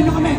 na kami!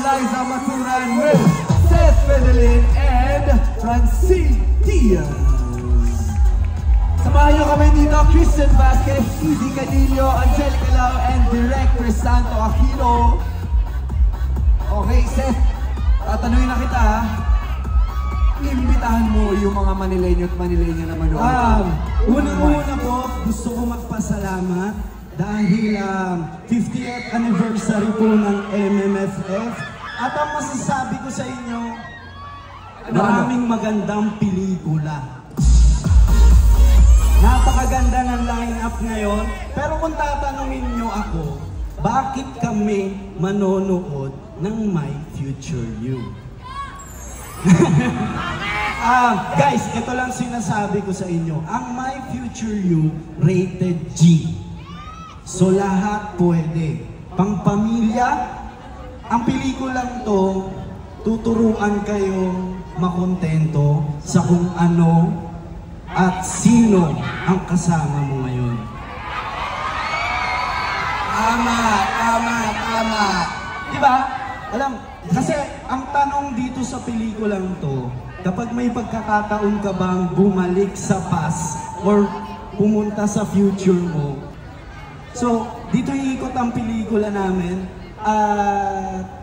Liza Maturan with Seth Fidelin and Francine Diaz. Samahan nyo kami dito, Christian Vasquez, Easy Cadillo, Angelica Lau, and Director Santo Aquino. Okay, Seth, tatanungin na kita ha. Imbitahan mo yung mga Manileño at Manileña na manood. Unang-una po, gusto ko magpasalamat dahil 50th anniversary po ng MMFF. At ang masasabi ko sa inyo, maraming magandang pelikula. Napakaganda ng line-up ngayon. Pero kung tatanungin nyo ako, bakit kami manonood ng My Future You? Guys, ito lang sinasabi ko sa inyo. Ang My Future You, rated G. So lahat pwede. Pangpamilya, ang pelikulang to, tuturuan kayong makontento sa kung ano at sino ang kasama mo ngayon. Tama, tama, tama. Diba? Alam, kasi ang tanong dito sa pelikulang to, kapag may pagkakataon ka bang bumalik sa past or pumunta sa future mo. So, dito iikot ang pelikula namin.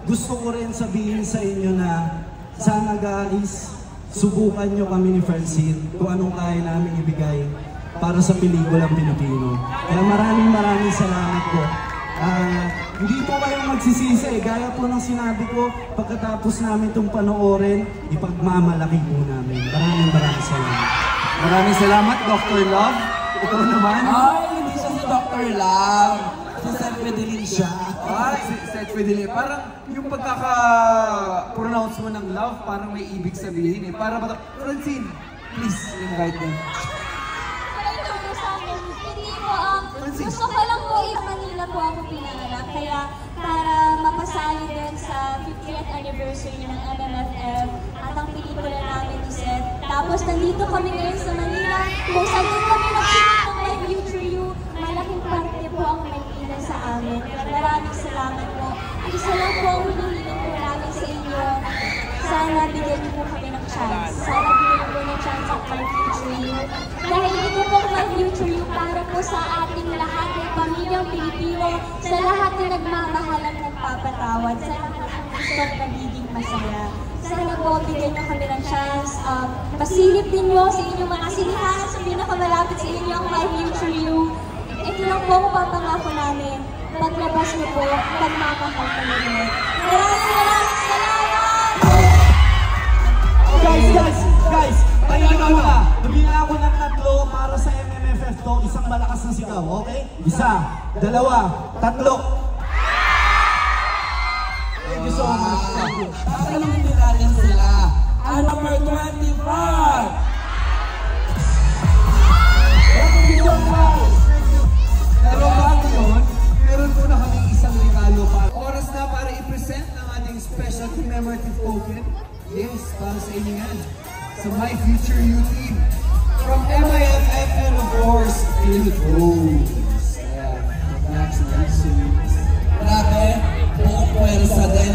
Gusto ko rin sabihin sa inyo na sana guys, subukan nyo kami ni Francine kung anong kaya namin ibigay para sa pelikulang Pilipino. Kaya maraming salamat po. Hindi po kayong magsisisi. Gaya po ng sinabi ko, pagkatapos namin itong panoorin, ipagmamalaki po namin. Maraming salamat. Maraming salamat, Dr. Love. Ikaw naman. Ay, hindi siya si Dr. Love. Si Seth Fidelin siya. Si Seth Fidelin. Parang yung pagkaka-pronounce mo ng love, parang may ibig sabihin eh. Para ba Francine, please invite them. Gusto ko lang po Manila po ako pinanganak. Kaya para mapasali din sa 50th anniversary ng MMFF at ang pelikula namin ni Seth. Tapos nandito kami ngayon sa Manila. Kung saan din kami nagsimit ng My Future You, malaking parte po ang Manila sa amin. Maraming salamat po. Isa lang po ang hinihiling po namin sa inyo. Sana bigyan niyo po kami ng chance. Sana bigyan po ng chance ang My Future You. Dahil ito po My Future You para po sa ating lahat ng pamilyang Pilipino, sa lahat na nagmamahal at nagpapatawad, sa lahat ng gusto at nagiging masaya. Sana po, bigyan niyo kami ng chance. Pasilip din niyo sa inyong mga silihan, sa pinakamalapit sa inyo ang My Future You. Ito lang po ang papangako namin. Paglabas niyo po, pagmamahal kami rin. Maraming salamat! Guys! Pahinga ka! Magbigay ako ng 3 para sa MMFF to. Isang malakas na sigaw, okay? 1, 2, 3. Thank you so much. Thank you. Tatanungin din natin sila. Ang number 25! Pero bago yun, meron po na kaming isang regalo para. Oras na para i-present ng ating special commemorative token. Yes, para sa inyo yan. Sa My Future You team. From MIFF and of course, Philippines. Congratulations. Grabe, buong pwersa din